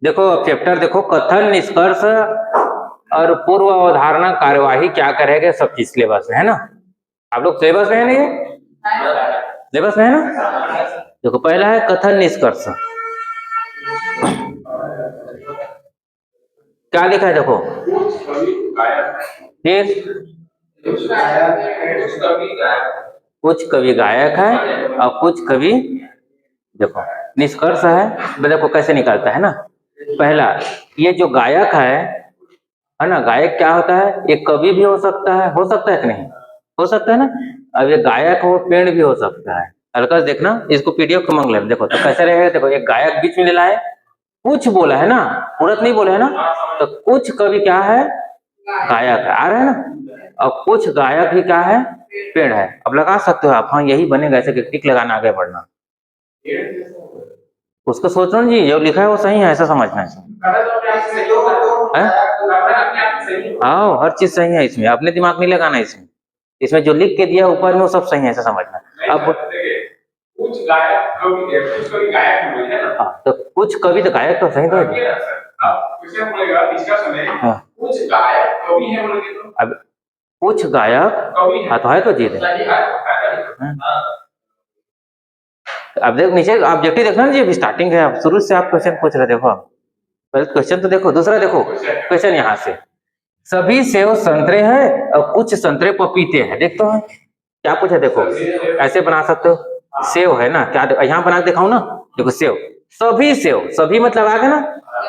देखो अब चैप्टर देखो, कथन, निष्कर्ष और पूर्व अवधारणा, कार्यवाही क्या करेगा, सब चीज सिलेबस में है ना। आप लोग सिलेबस में है ना, ये सिलेबस में है ना। देखो पहला है कथन निष्कर्ष, क्या लिखा है देखो। फिर कुछ कवि गायक है और कुछ कवि, देखो निष्कर्ष है, देखो कैसे निकालता है ना। पहला, ये जो गायक है ना, गायक क्या होता है, एक कवि भी हो सकता है कि नहीं, हो सकता है ना। अब ये गायक हो, पेड़ भी हो सकता है। हल्का देखना, इसको पीडीएफ को मंग ले, देखो तो कैसे रहेगा। देखो एक गायक बीच में ले लाए, कुछ बोला है ना, पूरत नहीं बोला है ना, तो कुछ कवि क्या है, गायक है, आ रहा है ना। और कुछ गायक ही क्या है, पेड़ है। अब लगा सकते हो आप, हाँ यही बनेगा, ऐसे टिक लगाना, आगे बढ़ना। उसको सोचो जी, जो लिखा है वो सही है, ऐसा समझना है। हाँ हर चीज सही है इसमें, अपने दिमाग नहीं लगाना इसमें। इसमें जो लिख के दिया ऊपर में वो सब सही है, ऐसा समझना। अब कुछ गायक कवि है, कुछ कवि गायक है ना। हाँ तो कुछ कवि तो गायक तो सही तो है। कुछ गायक कवि है बोलेंगे तो, अब कुछ गायक, हाँ तो है तो जी है। अब देखो नीचे ऑब्जेक्टिव देखना ना जी, स्टार्टिंग है, अब शुरू से आप क्वेश्चन पूछ रहे, देखो आप पहले क्वेश्चन तो देखो। दूसरा देखो क्वेश्चन यहाँ से, सभी सेव संतरे हैं और कुछ संतरे पपीते हैं, देखते हैं क्या पूछा। देखो ऐसे बना सकते हो, सेव है ना, क्या यहाँ बना के दिखाऊं ना। देखो सेव, सभी सेव, सभी मतलब आ गया ना,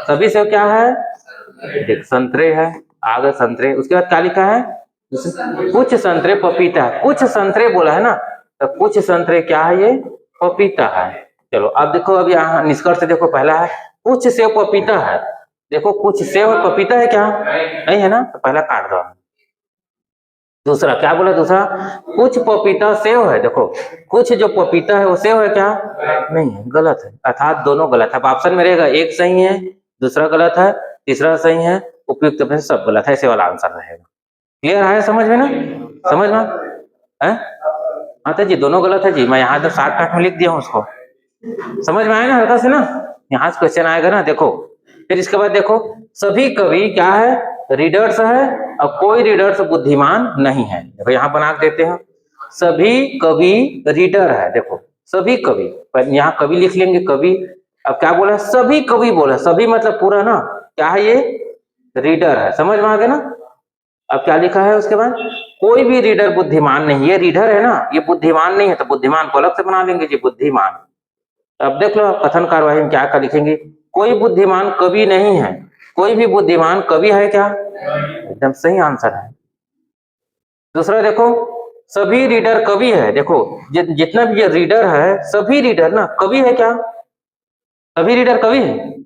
सभी सेव क्या है, देख संतरे है, आगे संतरे, उसके बाद क्या लिखा है, कुछ संतरे पपीता है। कुछ संतरे बोला है ना, तो कुछ संतरे क्या है, ये पपीता है। चलो अब देखो, अब यहाँ निष्कर्ष देखो, पहला है कुछ सेव पपीता है। देखो कुछ सेव और पपीता है क्या, नहीं है ना, तो पहला काट दो। दूसरा क्या बोला, दूसरा कुछ पपीता सेव है। देखो कुछ जो पपीता है वो सेव है क्या, नहीं है, गलत है, अर्थात दोनों गलत है। अब ऑप्शन में रहेगा एक सही है, दूसरा गलत है, तीसरा सही है, उपयुक्त में सब गलत है, ऐसे वाला आंसर रहेगा। क्लियर है, समझ में ना, समझ में है। हाँ तो जी दोनों गलत है जी, मैं यहाँ तो 7-8 में लिख दिया हूँ उसको, समझ में आया ना हल्का से ना। यहाँ से क्वेश्चन आएगा ना, देखो फिर इसके बाद देखो, सभी कवि क्या है, रीडर्स है और कोई रीडर्स बुद्धिमान नहीं है। देखो यहाँ बना देते हैं, सभी कवि रीडर है। देखो सभी कवि, पर यहाँ कवि लिख लेंगे, कवि। अब क्या बोला, सभी कवि बोला, सभी मतलब पूरा ना, क्या है ये, रीडर है, समझ में आ गया ना। अब क्या लिखा है उसके बाद, कोई भी रीडर बुद्धिमान नहीं, ये रीडर है ना, ये बुद्धिमान नहीं है, तो बुद्धिमान को अलग से बना लेंगे जी, बुद्धिमान। अब देख लो कथन कार्यवाही में क्या क्या लिखेंगे, कोई बुद्धिमान कवि नहीं है, कोई भी बुद्धिमान कवि है क्या, एकदम सही आंसर है। दूसरा देखो, सभी रीडर कवि है। देखो जितना भी ये रीडर है, सभी रीडर ना कवि है क्या, सभी रीडर कवि है,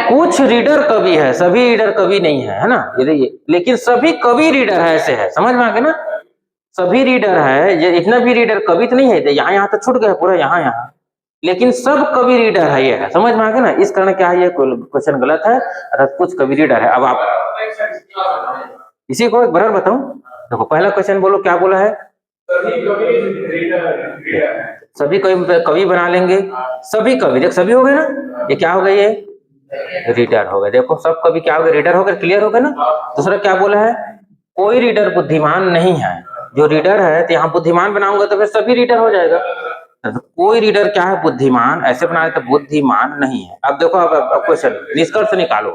कुछ रीडर कवि है, सभी रीडर कवि नहीं है, है ना, ये लेकिन सभी कवि रीडर है, ऐसे है, समझ में आ गया ना। सभी रीडर है, ये इतना भी रीडर कवि तो नहीं है, यहाँ यहाँ तो छूट गया पूरा, यहाँ यहाँ, लेकिन सब कवि रीडर है, ये है, समझ में आ गया ना। इस कारण क्या है, ये क्वेश्चन गलत है, अर्थात कुछ कवि रीडर है। अब आप इसी को एक बार बताऊं, देखो पहला क्वेश्चन बोलो, क्या बोला है, सभी कवि, कवि बना लेंगे, सभी कवि, देख सभी हो गए ना, ये क्या हो गया, ये रीडर हो गए। देखो सब कवि क्या हो गए, रीडर हो गए, क्लियर हो गया ना। दूसरा क्या बोला है, कोई रीडर बुद्धिमान नहीं है, जो रीडर है तो यहाँ बुद्धिमान बनाऊंगा तो फिर सभी रीडर हो जाएगा। तो कोई रीडर क्या है, बुद्धिमान, ऐसे बनाए तो बुद्धिमान नहीं है। अब देखो, अब क्वेश्चन निष्कर्ष निकालो,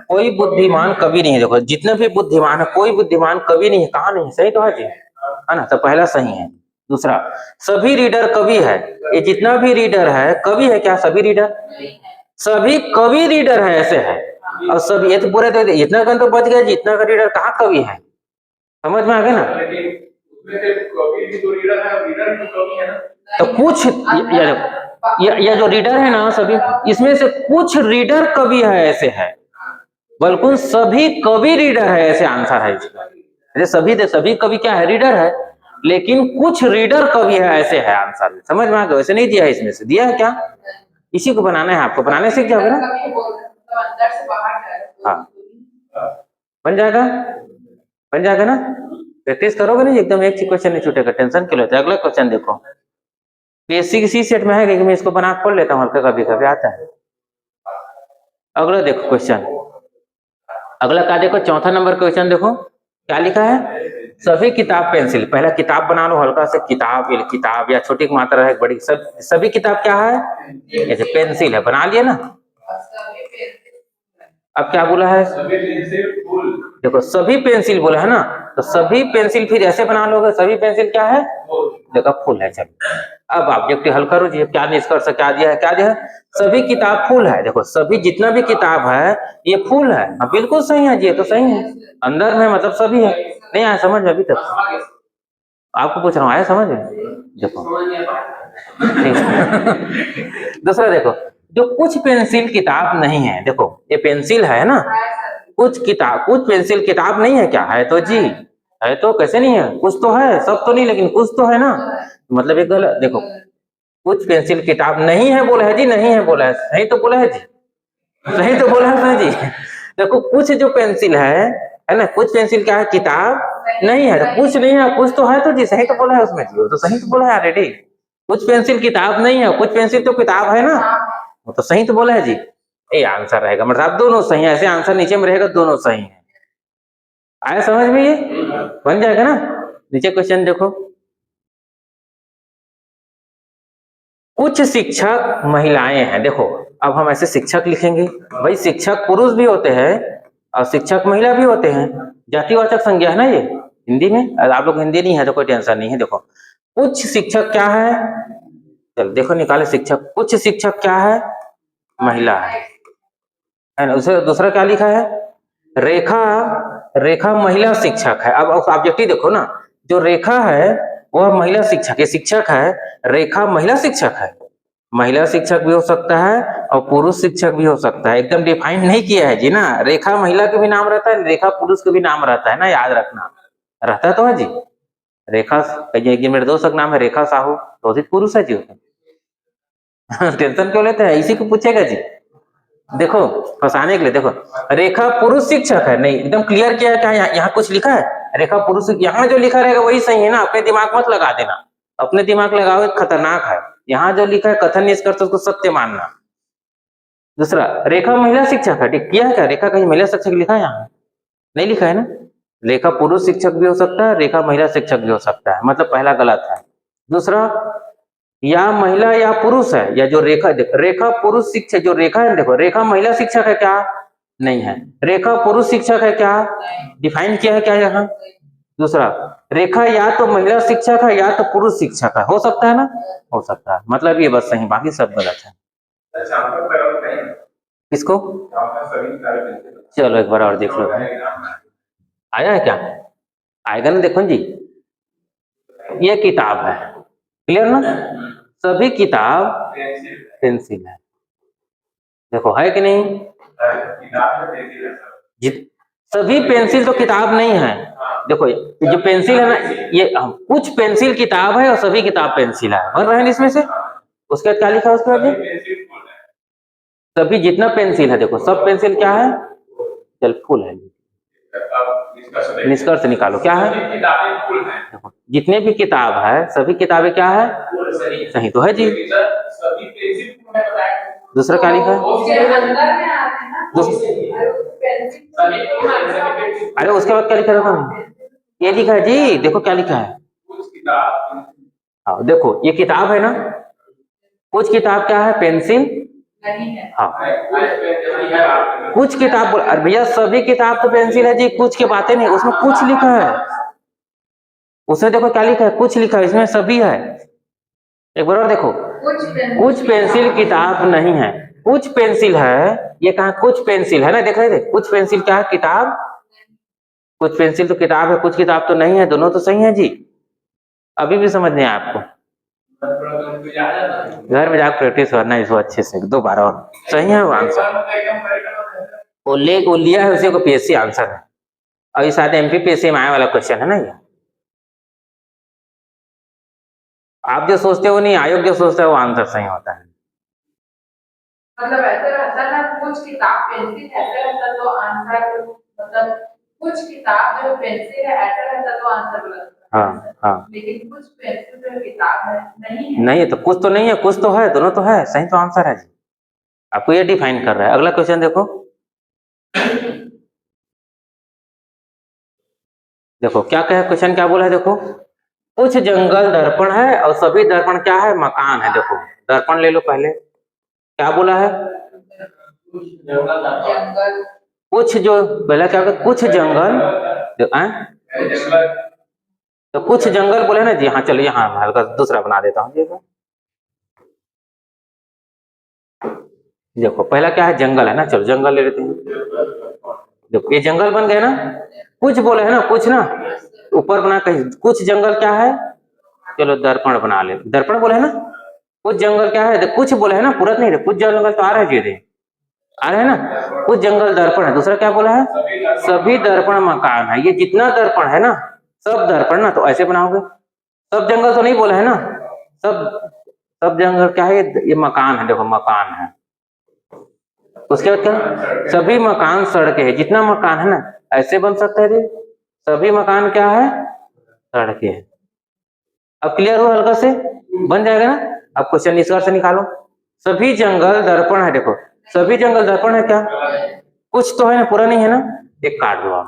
कोई बुद्धिमान कवि नहीं है। देखो जितने भी बुद्धिमान है, कोई बुद्धिमान कवि नहीं है, कहा नहीं है, सही तो है जी, है ना, तो पहला सही है। दूसरा, सभी रीडर कवि है, ये जितना भी रीडर है कवि है क्या, सभी रीडर, सभी कवि रीडर है, ऐसे है। और सभी, ये तो पूरे तो इतना गन तो बच गया, जितना का रीडर कहाँ कवि है, समझ में आ गया ना। तो कुछ या जो रीडर है ना सभी, इसमें से कुछ रीडर कवि है, ऐसे है, बिल्कुल सभी कवि रीडर है, ऐसे आंसर है इसका। सभी कवि क्या है, रीडर है, लेकिन कुछ रीडर कवि है, ऐसे है आंसर। समझ में आ गया, वैसे नहीं दिया है, इसमें से दिया है क्या, इसी को बनाना है आपको, बनाने से क्या होगा ना, हाँ बन जाएगा, बन जाएगा ना। प्रैक्टिस करोगे नहीं, एकदम एक ही क्वेश्चन नहीं छूटेगा, टेंशन क्यों लेते। अगला क्वेश्चन देखो, पीएससी की सी सेट में है कि मैं इसको बना पढ़ लेता हूँ, हल्का कभी कभी आता है। अगला देखो क्वेश्चन, अगला क्या देखो, चौथा नंबर क्वेश्चन देखो क्या लिखा है। सभी किताब पेंसिल, पहला किताब बना लो हल्का से, किताब या किताब या छोटी मात्रा है बड़ी, सभी किताब क्या है, ऐसे पेंसिल है, बना लिया ना। अब क्या बोला है, देखो सभी पेंसिल बोला है ना, तो सभी पेंसिल फिर ऐसे बना लोगे, सभी पेंसिल क्या है, देखो फुल है। चलो अब ऑब्जेक्टिव हल करो जी, क्या निष्कर्ष क्या दिया है, क्या दिया है, सभी किताब फुल है। देखो सभी जितना भी किताब है ये फुल है। हाँ बिल्कुल सही है जी, ये तो सही है, अंदर में मतलब सभी है। नहीं आया समझ में अभी तक, आपको पूछ रहा हूँ, आया समझ में। देखो दूसरा देखो, जो कुछ पेंसिल किताब नहीं है, देखो ये पेंसिल है ना, कुछ किताब, कुछ पेंसिल किताब नहीं है, क्या है तो जी, है तो, कैसे नहीं है, कुछ तो है, सब तो नहीं लेकिन कुछ तो है ना, मतलब एक गलत। देखो कुछ पेंसिल किताब नहीं है बोला है जी, नहीं है बोला है, सही तो बोला है जी, सही तो बोला है जी। देखो कुछ जो पेंसिल है ना, कुछ पेंसिल क्या है, किताब नहीं है, तो कुछ नहीं है कुछ तो है, तो जी सही तो बोला है उसमें जी, वो तो सही तो बोला है ऑलरेडी, कुछ पेंसिल किताब नहीं है, कुछ पेंसिल तो किताब है ना, वो तो सही तो बोला है जी। ये आंसर रहेगा, मतलब दोनों सही है, ऐसे आंसर नीचे में रहेगा दोनों सही है। आया समझ में, ये बन जाएगा ना। नीचे क्वेश्चन देखो, कुछ शिक्षक महिलाएं हैं, देखो अब हम ऐसे शिक्षक लिखेंगे, भाई शिक्षक पुरुष भी होते हैं और शिक्षक महिला भी होते हैं, जातिवाचक संज्ञा है ना ये हिंदी में। अगर आप लोग हिंदी नहीं है तो कोई टेंशन नहीं है। देखो कुछ शिक्षक क्या है, चलो देखो निकाले, शिक्षक कुछ शिक्षक क्या है, महिला है ना। उसे दूसरा क्या लिखा है, रेखा, रेखा महिला शिक्षक है। अब ऑब्जेक्टिव देखो ना, जो रेखा है वह महिला शिक्षक है, शिक्षक है, रेखा महिला शिक्षक है, महिला शिक्षक भी हो सकता है और पुरुष शिक्षक भी हो सकता है, एकदम डिफाइन नहीं किया है जी ना। रेखा महिला का भी नाम रहता है, रेखा पुरुष का भी नाम रहता है ना, याद रखना, रहता तो है जी। रेखा, मेरे दोस्त का नाम है रेखा साहू, तो पुरुष है जी। टेंशन क्यों लेते हैं, इसी को पूछेगा जी। देखो फंसाने के लिए, देखो रेखा पुरुष शिक्षक है, नहीं एकदम क्लियर किया है क्या, यहाँ कुछ लिखा है रेखा पुरुष, यहाँ जो लिखा रहेगा वही सही है ना, अपने दिमाग मत लगा देना, अपने दिमाग लगाओगे खतरनाक है। यहाँ जो लिखा है कथन निष्कर्ष उसको सत्य मानना। दूसरा रेखा महिला शिक्षक है, ठीक किया है क्या, रेखा कहीं महिला शिक्षक लिखा है, यहाँ नहीं लिखा है ना। रेखा पुरुष शिक्षक भी हो सकता है, रेखा महिला शिक्षक भी हो सकता है, मतलब पहला गलत है। दूसरा, या महिला या पुरुष है, या जो रेखा, देखो रेखा पुरुष शिक्षक, जो रेखा है देखो, रेखा महिला शिक्षक है क्या, नहीं है, रेखा पुरुष शिक्षक है क्या, डिफाइन किया है क्या यहाँ। दूसरा, रेखा या तो महिला शिक्षक है या तो पुरुष शिक्षक है, हो सकता है ना, हो सकता है, मतलब ये बस सही, बाकी सब गलत है। किसको, चलो एक बार और देख लो, आया है क्या, आएगा ना, देखो जी ये किताब है, क्लियर ना, सभी किताब पेंसिल है, देखो है कि नहीं, सभी पेंसिल तो किताब नहीं है। देखो जो पेंसिल है ना, ये कुछ पेंसिल किताब है और सभी किताब पेंसिल है, बन रहे हैं इसमें से। उसके बाद क्या लिखा है उसके बाद, सभी जितना पेंसिल है, देखो सब पेंसिल क्या है, चल फुल है, निष्कर्ष निकालो क्या है, देखो जितने भी किताब है सभी किताबें क्या है, सही तो है जी। दूसरा क्या लिखा है, अरे उसके बाद क्या लिखा था, ये लिखा है जी, देखो क्या लिखा है, हाँ देखो ये किताब है ना, कुछ किताब क्या है, पेंसिल, हाँ कुछ किताब, अरे भैया सभी किताब तो पेंसिल है जी, कुछ की बातें नहीं, उसमें कुछ लिखा है, उसमें देखो क्या लिखा है, कुछ लिखा है, इसमें सभी है। एक बार और देखो, कुछ पेंसिल किताब नहीं है, कुछ पेंसिल है, ये कहा कुछ पेंसिल है ना, देख रहे थे, कुछ पेंसिल क्या है, किताब, कुछ पेंसिल तो किताब है, कुछ किताब तो नहीं है, दोनों तो सही है जी। अभी भी समझ नहीं आया आपको, घर में जाकर प्रैक्टिस करना इसको अच्छे से, दो बार और सही है वो आंसर, वो लिया है उसी को पीएससी आंसर है, और ये शायद एमपी पीएससी में आने वाला क्वेश्चन है ना ये। आप जो सोचते हो नहीं, आयोग जो सोचता है वो आंसर सही होता है। मतलब ऐसे रहता ना, कुछ किताब पेंसिल ऐसे रहता तो आंसर, मतलब कुछ किताब जो पेंसिल है ऐसा रहता तो आंसर गलत। हाँ हाँ, लेकिन कुछ पेंसिल जो किताब है नहीं है, नहीं तो कुछ तो नहीं है, कुछ तो है, दोनों तो है, सही तो आंसर है जी। आपको ये डिफाइन कर रहा है। अगला क्वेश्चन देखो, देखो क्या कहे क्वेश्चन, क्या बोला है देखो, कुछ जंगल दर्पण है और सभी दर्पण क्या है, मकान है। देखो दर्पण ले लो पहले, क्या बोला है, कुछ जो पहला क्या होगा, कुछ जंगल तो कुछ जंगल बोले ना जी। हाँ चलो यहाँ हल्का दूसरा बना देता हूँ। देखो पहला क्या है, जंगल है ना, चलो जंगल ले लेते हैं। देखो ये जंगल बन गए ना, कुछ बोले है ना, कुछ ना ऊपर बना कहीं, कुछ जंगल क्या है, चलो दर्पण बना ले, दर्पण बोले है ना, कुछ जंगल क्या है, कुछ बोले है ना, पूरा नहीं, कुछ जंगल तो आ रहा है जी, आ रहा है ना, कुछ जंगल दर्पण है। दूसरा क्या बोला है, सभी दर्पण मकान है। ये जितना दर्पण है ना, सब दर्पण ना, तो ऐसे बनाओगे, सब जंगल तो नहीं बोला है ना, सब सब जंगल क्या है, ये मकान है। देखो मकान है, उसके बाद क्या, सभी मकान सड़कें है। जितना मकान है ना ऐसे बन सकता है जी, सभी मकान क्या है, सड़कें है। अब क्लियर हो, हल्का से बन जाएगा ना। अब क्वेश्चन निष्कर्ष निकालो, सभी जंगल दर्पण है। देखो सभी जंगल दर्पण है क्या, कुछ तो है ना, पूरा नहीं है ना, एक काट दो।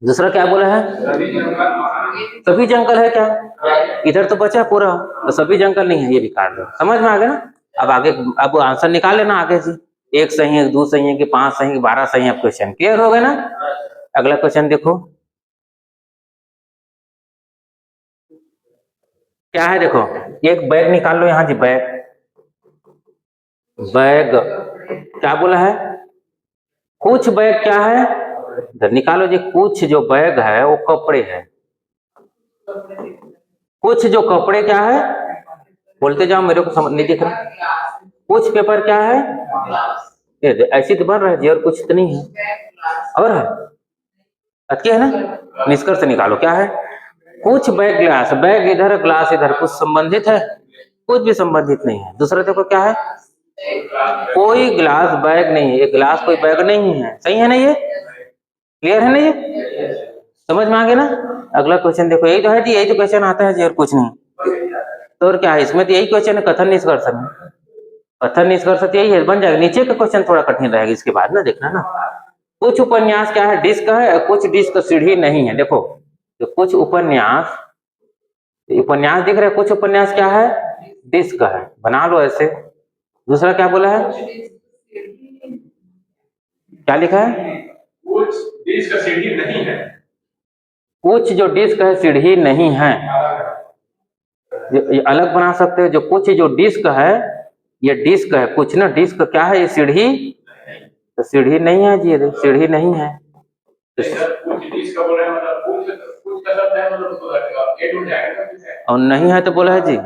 दूसरा क्या बोला है, सभी जंगल है क्या, इधर तो बचा पूरा, तो सभी जंगल नहीं है, ये भी काट दो। समझ में आ गया ना। अब आगे, अब आंसर निकाल लेना आगे से, एक सही है, दो सही है कि 5 सही है, 12 सही है। अब क्वेश्चन क्लियर हो गया ना। अगला क्वेश्चन देखो क्या है, देखो एक बैग निकाल लो यहाँ जी, बैग, बैग क्या बोला है, कुछ बैग क्या है, इधर निकालो जी, कुछ जो बैग है वो कपड़े है, कुछ जो कपड़े क्या है, बोलते जाओ, मेरे को समझ नहीं दिख रहा। कुछ पेपर क्या है, ऐसी तो बन रहा है जी, और कुछ तो नहीं है, और है अच्छी है ना। निष्कर्ष निकालो क्या है, कुछ बैग ग्लास, बैग इधर ग्लास इधर, कुछ संबंधित है, कुछ भी संबंधित नहीं है। दूसरा देखो क्या है, कोई ग्लास बैग नहीं है, ये ग्लास कोई बैग नहीं है। सही है ना, ये क्लियर है ना, ये समझ में आ गया ना। अगला क्वेश्चन देखो, यही तो है जी, यही तो क्वेश्चन आता है जी, और कुछ नहीं। तो और क्या है इसमें, तो यही क्वेश्चन है, कथन निष्कर्ष में। कथन निष्कर्ष तो यही है, बन जाएगा। नीचे का क्वेश्चन थोड़ा कठिन रहेगा, इसके बाद ना देखना ना। कुछ उपन्यास क्या है, डिस्क है, और कुछ डिस्क सीढ़ी नहीं है। देखो तो कुछ उपन्यास, उपन्यास दिख रहा है, कुछ उपन्यास क्या है, डिस्क है, बना लो ऐसे। दूसरा क्या बोला है, क्या लिखा है, कुछ डिस्क सीढ़ी नहीं है, कुछ जो डिस्क है सीढ़ी नहीं है, ये अलग बना सकते हो। जो कुछ जो डिस्क है, ये डिस्क है, कुछ ना डिस्क क्या है, ये सीढ़ी, तो सीढ़ी नहीं है जी, सीढ़ी नहीं है। और नहीं है तो बोला है जी,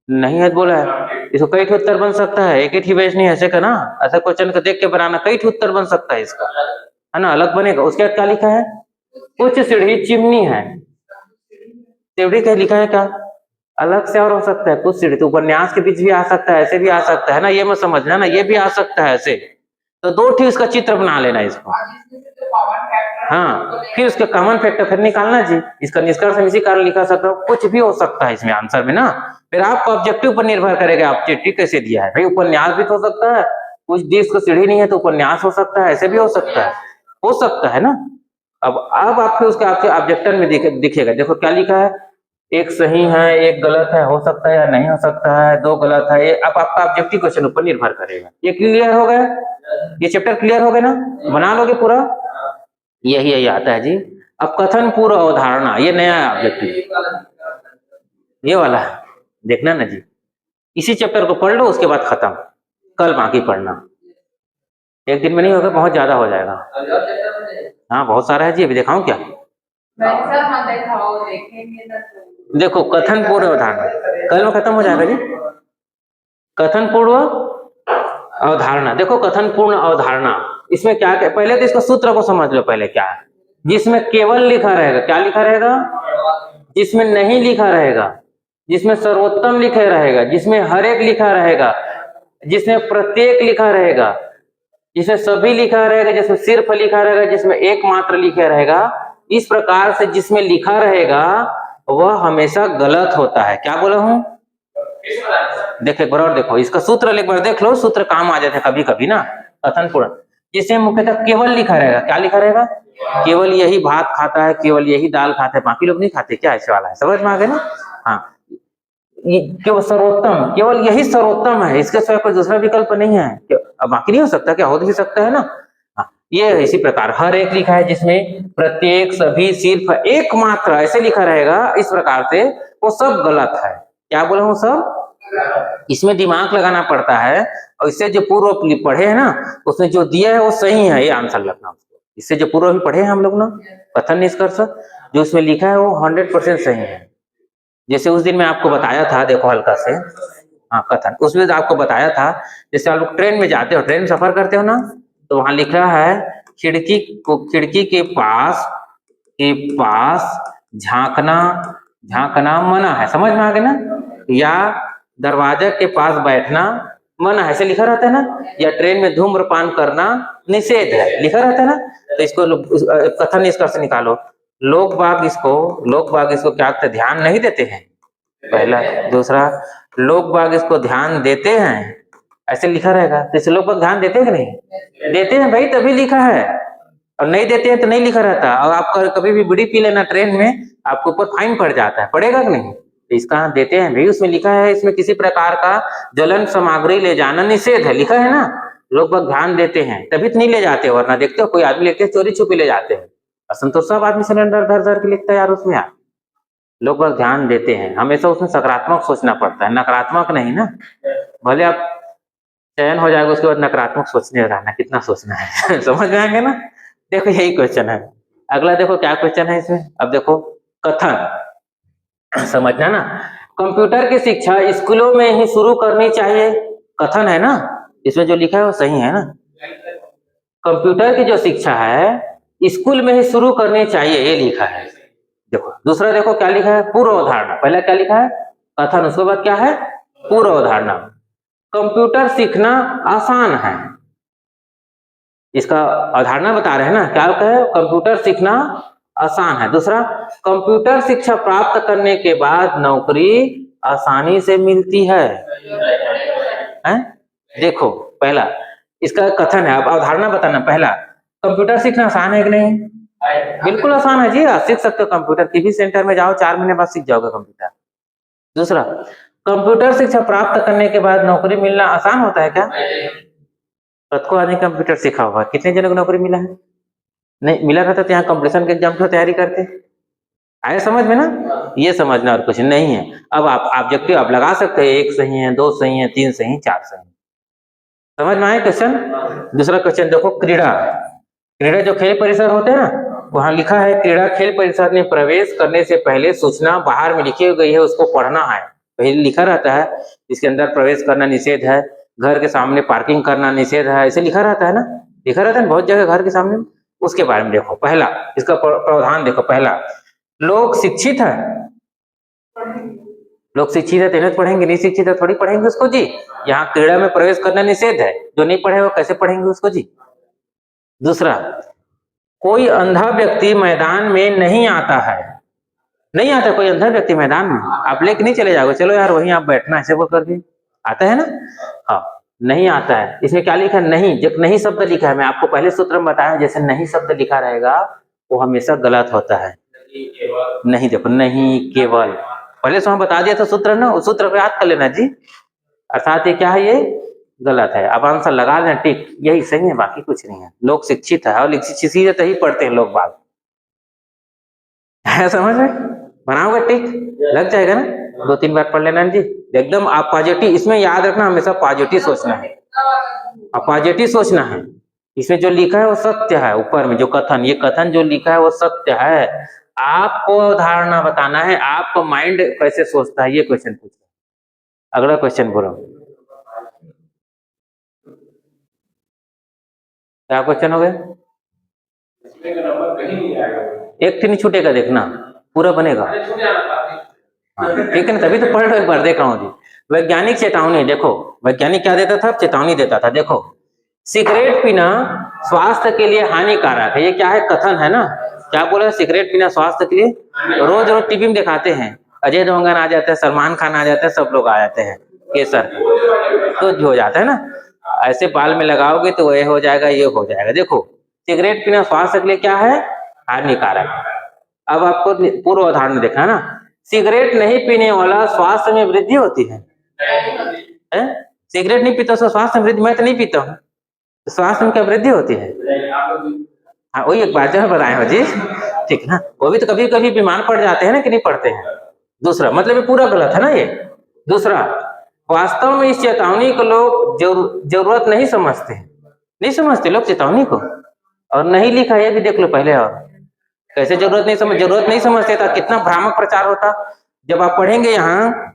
नहीं है तो बोला है। इसको कई उत्तर बन सकता है, एक ही बेस नहीं, ऐसे का ना, ऐसा क्वेश्चन को देख के बनाना, कई उत्तर बन सकता है इसका, है ना, अलग बनेगा। उसके बाद क्या लिखा है, कुछ सीढ़ी चिमनी है, सीढ़ी क्या लिखा है, क्या अलग से और हो सकता है, कुछ सीढ़ी तो उपन्यास के बीच भी आ सकता है, ऐसे भी आ सकता है ना, ये मत समझना ना, ये भी आ सकता है ऐसे। तो दो ठीक इसका चित्र बना लेना इसको, हाँ, फिर उसका कॉमन फैक्टर फिर निकालना जी। इसका निष्कर्ष इसी कारण लिखा सकता हूँ, कुछ भी हो सकता है इसमें आंसर में ना। फिर आपका ऑब्जेक्टिव पर निर्भर करेगा, ऑब्जेक्टिव कैसे दिया है भाई। उपन्यास भी तो हो सकता है, कुछ डिस्क सीढ़ी नहीं है तो उपन्यास हो सकता है, ऐसे भी हो सकता है ना। अब आपके उसका आपके ऑब्जेक्टर में दिखेगा। देखो क्या लिखा है, एक सही है, एक गलत है, हो सकता है या नहीं हो सकता है, दो गलत है। ये अब आपका ऑब्जेक्टिव क्वेश्चन ऊपर निर्भर करेगा। ये क्लियर हो गया, ये चैप्टर क्लियर हो गया ना, बना लोगे पूरा, यही आता है जी। अब कथन पूर्व अवधारणा, ये नया ऑब्जेक्टिव, ये वाला देखना ना जी। इसी चैप्टर को पढ़ लो, उसके बाद खत्म, कल बाकी पढ़ना, एक दिन में नहीं होगा, बहुत ज्यादा हो जाएगा। हाँ बहुत सारा है जी, अभी दिखाऊं क्या, देखो कथन पूर्व अवधारणा कल में खत्म हो जाएगा जी। कथन पूर्व अवधारणा, देखो कथन पूर्ण अवधारणा, इसमें क्या क्या, पहले तो इसका सूत्र को समझ लो पहले क्या है। जिसमें केवल लिखा रहेगा, क्या लिखा रहेगा, जिसमें नहीं लिखा रहेगा, जिसमें सर्वोत्तम लिखा रहेगा, जिसमें हर एक लिखा रहेगा, जिसमें प्रत्येक लिखा रहेगा, जिसमें सभी लिखा रहेगा, जिसमें सिर्फ लिखा रहेगा, जिसमें एकमात्र लिखा रहेगा, इस प्रकार से जिसमें लिखा रहेगा वह हमेशा गलत होता है। क्या बोला हूं, देखो एक बार और देखो, इसका सूत्र एक बार देख लो, सूत्र काम आ जाता है कभी कभी ना। कथन पूर्ण जिसमें मुख्यतः केवल लिखा रहेगा, क्या लिखा रहेगा? केवल यही भात खाता है, केवल यही दाल खाता है, बाकी लोग नहीं खाते क्या? ऐसे वाला है, समझ में आ गया ना? हाँ, ये केवल सर्वोत्तम, केवल यही सर्वोत्तम है, इसके सिवा कोई दूसरा विकल्प नहीं है। अब बाकी नहीं हो सकता क्या? हो भी सकता है ना। हाँ, ये इसी प्रकार हर एक लिखा है जिसमें प्रत्येक, सभी, सिर्फ, एकमात्र ऐसे लिखा रहेगा इस प्रकार से, वो सब गलत है। क्या बोला हूं? सब। इसमें दिमाग लगाना पड़ता है, और इससे जो पूर्व पढ़े है ना, उसने जो दिया है वो सही है, ये आंसर लगना उसको। इससे जो पूर्व भी पढ़े हैं हम लोग ना, कथन निष्कर्ष, जो उसमें लिखा है वो 100% सही है। जैसे उस दिन मैं आपको बताया था, देखो हल्का से, हाँ कथन, उसमें आपको बताया था, जैसे आप लोग ट्रेन में जाते हो, ट्रेन में सफर करते हो ना, तो वहां लिखा है खिड़की के पास झांकना मना है, समझ में आ गया ना? या दरवाजा के पास बैठना मना है, ऐसे लिखा रहता है ना। या ट्रेन में धूम्रपान करना निषेध है, लिखा रहता है ना। तो इसको कथन निष्कर्ष निकालो। लोग बाग इसको क्या करते, ध्यान नहीं देते हैं, पहला। दूसरा, लोग बाग इसको ध्यान देते हैं, ऐसे लिखा रहेगा। तो इसे लोग बाग ध्यान देते हैं कि नहीं देते हैं भाई, तभी लिखा है। और नहीं देते हैं तो नहीं लिखा रहता। और आप कभी भी बीड़ी पी लेना ट्रेन में, आपके ऊपर फाइन पड़ जाता है, पड़ेगा कि नहीं? तो इसका देते हैं भाई, उसमें लिखा है इसमें किसी प्रकार का जलन सामग्री ले जाना निषेध है, लिखा है ना। लोग बाग ध्यान देते हैं तभी तो नहीं ले जाते, वरना देखते हो कोई आदमी लेते हैं चोरी छुपी ले जाते हैं। असंतोष सब आदमी सिलेंडर धर धर के लिखता है यार उसमें यार। लोग बस ध्यान देते हैं, हमेशा उसमें सकारात्मक सोचना पड़ता है, नकारात्मक नहीं ना। भले आप चयन हो जाएगा, उसके बाद नकारात्मक सोचने रहना, कितना सोचना है समझ में आएंगे ना। देखो यही क्वेश्चन है। अगला देखो क्या क्वेश्चन है इसमें, अब देखो कथन समझना ना। कंप्यूटर की शिक्षा स्कूलों में ही शुरू करनी चाहिए, कथन है ना, इसमें जो लिखा है वो सही है ना। कंप्यूटर की जो शिक्षा है स्कूल में ही शुरू करनी चाहिए, ये लिखा है। देखो दूसरा देखो क्या लिखा है, पूर्व अवधारणा। पहला क्या लिखा है, कथन, उसके बाद क्या है, पूर्व अवधारणा। कंप्यूटर सीखना आसान है, इसका अवधारणा बता रहे हैं ना, क्या कहे, कंप्यूटर सीखना आसान है। दूसरा, कंप्यूटर शिक्षा प्राप्त करने के बाद नौकरी आसानी से मिलती है, हैं? देखो पहला इसका कथन है, अब अवधारणा बताना। पहला, कंप्यूटर सीखना आसान है कि नहीं? बिल्कुल आसान है जी, आप सीख सकते हो कंप्यूटर, किसी सेंटर में जाओ 4 महीने बाद सीख जाओगे कंप्यूटर। दूसरा, कंप्यूटर शिक्षा प्राप्त करने के बाद नौकरी मिलना आसान होता है क्या? सबको आदमी कंप्यूटर सीखा हुआ, कितने जनों को नौकरी मिला है? नहीं मिला रहता तो यहाँ कंपटीशन के एग्जाम की तैयारी करते। आए समझ में ना, ये समझना और कुछ नहीं है। अब आप ऑब्जेक्टिव आप लगा सकते हैं, 1 सही है, 2 सही है, 3 सही, 4 सही। समझ में आए क्वेश्चन? दूसरा क्वेश्चन देखो, क्रीड़ा जो खेल परिसर होते हैं ना, वहां लिखा है क्रीड़ा खेल परिसर में प्रवेश करने से पहले सूचना बाहर में लिखी गई है, उसको पढ़ना है। पहले लिखा रहता है इसके अंदर प्रवेश करना निषेध है, घर के सामने पार्किंग करना निषेध है, ऐसे लिखा रहता है ना, लिखा रहता है बहुत जगह घर के सामने। उसके बारे में देखो, पहला इसका प्रावधान देखो। पहला, लोग शिक्षित है, लोग शिक्षित है तेरे पढ़ेंगे, नहीं शिक्षित है थोड़ी पढ़ेंगे उसको जी। यहाँ क्रीड़ा में प्रवेश करना निषेध है, जो नहीं पढ़े वो कैसे पढ़ेंगे उसको जी। दूसरा, कोई अंधा व्यक्ति मैदान में नहीं आता है, नहीं आता कोई अंधा व्यक्ति मैदान में, आप लेके नहीं चले जाओगे, चलो यार वहीं आप बैठना, ऐसे वो करके आता है ना। हाँ, नहीं आता है। इसमें क्या लिखा है, नहीं, जब नहीं शब्द लिखा है, मैं आपको पहले सूत्र में बताया, जैसे नहीं शब्द लिखा रहेगा वो हमेशा गलत होता है। नहीं, देखो नहीं केवल, पहले से हम बता दिया था सूत्र ना, उस सूत्र को याद कर लेना जी। अर्थात ये क्या है, ये गलत है। अब आंसर लगा लेना टिक, यही सही है, बाकी कुछ नहीं है। लोग शिक्षित है, और शिक्षित ही पढ़ते हैं लोग बात है, समझ में बनाओगे टिक, लग जाएगा ना। 2-3 बार पढ़ लेना जी, एकदम आप पॉजिटिव, इसमें याद रखना हमेशा पॉजिटिव सोचना है, आप पॉजिटिव सोचना है। इसमें जो लिखा है वो सत्य है, ऊपर में जो कथन, ये कथन जो लिखा है वो सत्य है। आपको धारणा बताना है, आपका माइंड कैसे सोचता है, ये क्वेश्चन पूछना। अगला क्वेश्चन बोलो, क्या क्वेश्चन हो गया? एक नहीं छूटेगा, देखना पूरा बनेगा। ठीक है ना, तभी तो पढ़ एक बार देख रहा हूँ जी। वैज्ञानिक चेतावनी, देखो वैज्ञानिक क्या देता था, चेतावनी देता था। देखो, सिगरेट पीना स्वास्थ्य के लिए हानिकारक है, ये क्या है, कथन है ना। क्या बोला, सिगरेट पीना स्वास्थ्य के लिए, रोज रोज टीवी में दिखाते हैं, अजय देवगन आ जाते हैं, सलमान खान आ जाते हैं, सब लोग आ जाते हैं, केसर तो हो जाता है ना, ऐसे बाल में लगाओगे तो ये हो जाएगा, ये हो जाएगा। देखो सिगरेट पीना स्वास्थ्य के लिए क्या है, हानिकारक है। अब आपको पूर्व उदाहरण देखा है ना, सिगरेट नहीं पीने वाला स्वास्थ्य में वृद्धि होती है? सिगरेट नहीं पीता तो स्वास्थ्य में वृद्धि, मैं तो नहीं पीता हूँ, स्वास्थ्य में क्या वृद्धि होती है? हाँ वही एक बात जो बताए हो जी, ठीक है ना, वो भी तो कभी कभी बीमार पड़ जाते हैं ना कि नहीं पड़ते हैं। दूसरा मतलब ये पूरा गलत है ना ये। दूसरा, वास्तव में इस चेतावनी को लोग जरूरत नहीं समझते, नहीं समझते लोग चेतावनी को, और नहीं लिखा ये भी देख लो पहले, और कैसे जरूरत नहीं समझते था, कितना भ्रामक प्रचार होता। जब आप पढ़ेंगे यहाँ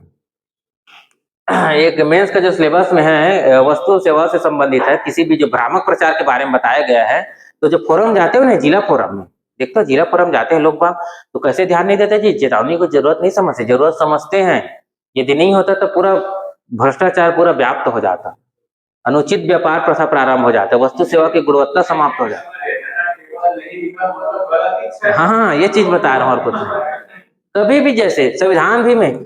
एक मेंस का जो सिलेबस में है वस्तु सेवा से संबंधित है, किसी भी जो भ्रामक प्रचार के बारे में बताया गया है, तो जो फोरम जाते हो ना, जिला फोरम में देखते हो, जिला फोरम जाते हैं लोग बाग, तो कैसे ध्यान नहीं देते जी, चेतावनी को जरूरत नहीं समझते, जरूरत समझते हैं। यदि नहीं होता तो पूरा भ्रष्टाचार पूरा व्याप्त हो जाता, अनुचित व्यापार प्रथा प्रारंभ हो जाता, वस्तु सेवा की गुणवत्ता समाप्त हो जाती। हाँ ये चीज बता रहा हूँ, और कुछ कभी भी जैसे संविधान भी में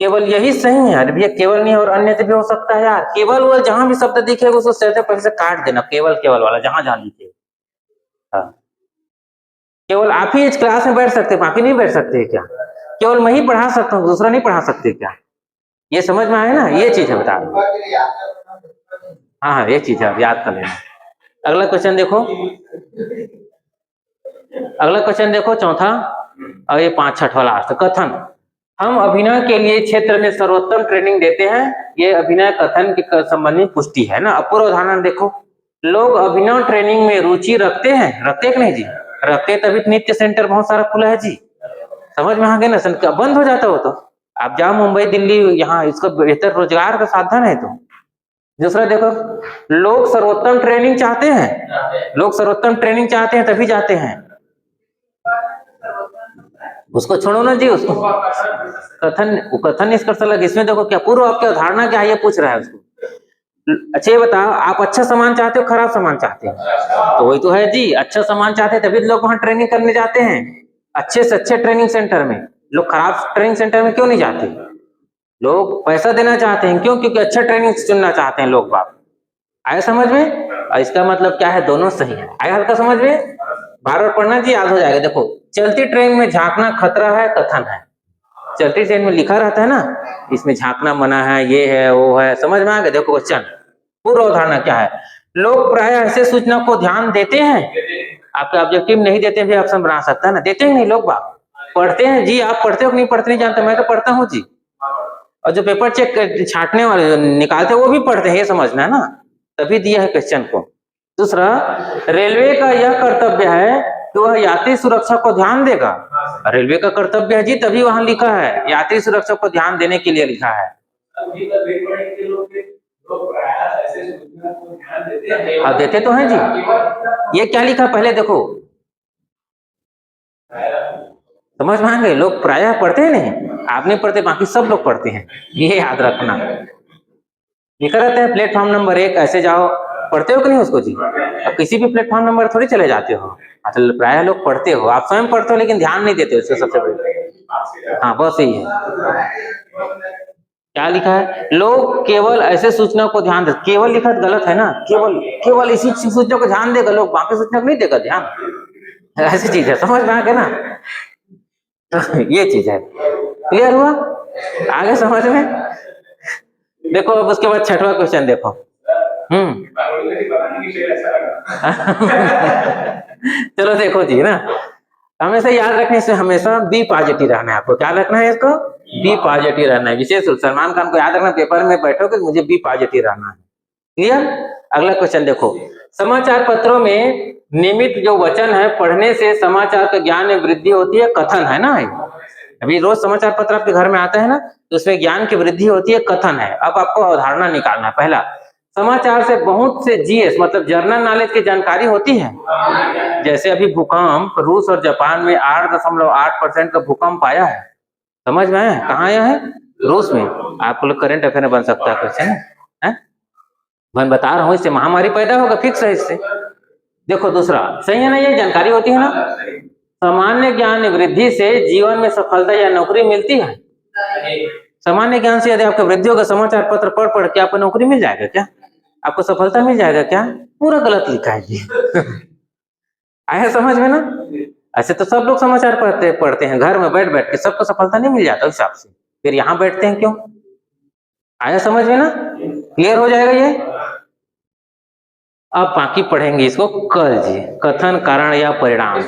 केवल यही सही है यार भैया, केवल नहीं और अन्य भी हो सकता है यार। केवल वो जहां भी शब्द दिखेगा उसको पहले से काट देना, केवल वाला जहां जहां दिखेगा। हाँ केवल आप ही इस क्लास में बैठ सकते, बाकी नहीं बैठ सकते क्या? केवल मैं ही पढ़ा सकता हूँ, दूसरा नहीं पढ़ा सकते क्या? ये समझ में आया ना, ये चीज है बता रहा हूँ। हाँ ये चीज है, याद कर लेना। अगला क्वेश्चन देखो, चौथा और ये 5-6 वाला कथन, हम अभिनय के लिए क्षेत्र में सर्वोत्तम ट्रेनिंग देते हैं। ये अभिनय कथन के संबंधी पुष्टि है ना। अपूर्व उदाहरण देखो, लोग अभिनय ट्रेनिंग में रुचि रखते हैं कि नहीं जी? रखते तभी नित्य सेंटर बहुत सारा खुला है जी, समझ में आ गया ना। बंद हो जाता हो तो आप जाओ मुंबई दिल्ली, यहाँ इसका बेहतर रोजगार का साधन है। तो दूसरा देखो, लोग सर्वोत्तम ट्रेनिंग चाहते हैं, तभी जाते हैं। उसको छोड़ो ना जी, उसको कथन निष्कर्ष अलग। इसमें देखो क्या पूर्व आपकी अवधारणा क्या है ये पूछ रहा है उसको। अच्छा ये बताओ, आप अच्छा सामान चाहते हो खराब सामान चाहते हो? तो वही तो है जी, अच्छा सामान चाहते हैं तभी लोग वहां ट्रेनिंग करने जाते हैं, अच्छे से अच्छे ट्रेनिंग सेंटर में। लोग खराब ट्रेनिंग सेंटर में क्यों नहीं जाते? लोग पैसा देना चाहते हैं, क्यों? क्योंकि अच्छा ट्रेनिंग चुनना चाहते हैं लोग बात। आया समझ में? इसका मतलब क्या है, दोनों सही है। आया हल्का समझ में? बार बार पढ़ना जी, याद हो जाएगा। देखो, चलती ट्रेन में झांकना खतरा है, कथन है। चलती ट्रेन में लिखा रहता है ना, इसमें झांकना मना है, ये है वो है, समझ में आ गया? देखो क्वेश्चन पूर्व अवधारणा क्या है, लोग प्राय ऐसे सूचना को ध्यान देते हैं। आपके ऑब्जेक्टिव नहीं देते भी ऑप्शन बना सकता है ना, देते ही नहीं लोग बात। पढ़ते हैं जी, आप पढ़ते हो कि नहीं पढ़ते नहीं जानते, मैं तो पढ़ता हूँ जी। और जो पेपर चेक छांटने वाले निकालते वो भी पढ़ते हैं, ये समझना है ना, तभी दिया है क्वेश्चन को। दूसरा, रेलवे का यह कर्तव्य है कि वह यात्री सुरक्षा को ध्यान देगा। रेलवे का कर्तव्य है जी, तभी वहां लिखा है यात्री सुरक्षा को ध्यान देने के लिए लिखा है। हाँ देते तो हैं जी, ये क्या लिखा पहले देखो, समझ में आ गए? लोग प्रायः पढ़ते हैं नहीं, आप नहीं पढ़ते, बाकी सब लोग पढ़ते हैं, ये याद रखना। लिखा रहता है प्लेटफॉर्म नंबर 1 ऐसे जाओ, पढ़ते हो कि नहीं उसको जी? अब किसी भी प्लेटफॉर्म नंबर थोड़ी चले जाते हो, मतलब प्रायः लोग पढ़ते हो, आप स्वयं पढ़ते हो लेकिन ध्यान नहीं देते हो, इसका सबसे बड़ी। हाँ बस यही है। क्या लिखा है, लोग केवल ऐसे सूचना को ध्यान दे, केवल लिखा गलत है ना, केवल इसी सूचना को ध्यान देगा लोग, बाकी सूचना को नहीं देगा ध्यान, ऐसी चीज है, समझ में आ गया ना? ये चीज है, क्लियर हुआ? आगे समझ में? देखो अब उसके बाद 6वां क्वेश्चन देखो। चलो देखो जी ना, हमेशा याद रखने से हमेशा बी पॉजिटिव रहना है आपको। क्या रखना है इसको? बी पॉजिटिव रहना है। विशेष रूप सलमान खान को याद रखना, पेपर में बैठोगे मुझे बी पॉजिटिव रहना है। क्लियर? अगला क्वेश्चन देखो, समाचार पत्रों में नियमित जो वचन है पढ़ने से समाचार के ज्ञान में वृद्धि होती है, कथन है ना। अभी रोज समाचार पत्र आपके घर में आता है ना, तो उसमें ज्ञान की वृद्धि होती है, कथन है। अब आपको अवधारणा निकालना है। पहला, समाचार से बहुत से जीएस मतलब जर्नल नॉलेज की जानकारी होती है। जैसे अभी भूकंप रूस और जापान में 8.8% का भूकंप आया है, समझ में आया? कहाँ आया है? रूस में। आपको लोग करंट अफेयर में बन सकता है क्वेश्चन है, मैं बता रहा हूँ, इससे महामारी पैदा होगा, फिक्स है इससे। देखो दूसरा, सही है ना, ये जानकारी होती है ना। सामान्य ज्ञान वृद्धि से जीवन में सफलता या नौकरी मिलती है? सामान्य ज्ञान से यदि आपके वृद्धियों का समाचार पत्र पढ़ पढ़ के आपको नौकरी मिल जाएगा क्या? आपको सफलता मिल जाएगा क्या? पूरा गलत लिखा है ये। आया समझ में ना? ऐसे तो सब लोग समाचार पढ़ते हैं घर में बैठ बैठ के, सबको सफलता नहीं मिल जाता उस हिसाब से, फिर यहाँ बैठते हैं क्यों? आया समझ में ना? क्लियर हो जाएगा ये? अब बाकी पढ़ेंगे इसको कल जी, कथन कारण या परिणाम।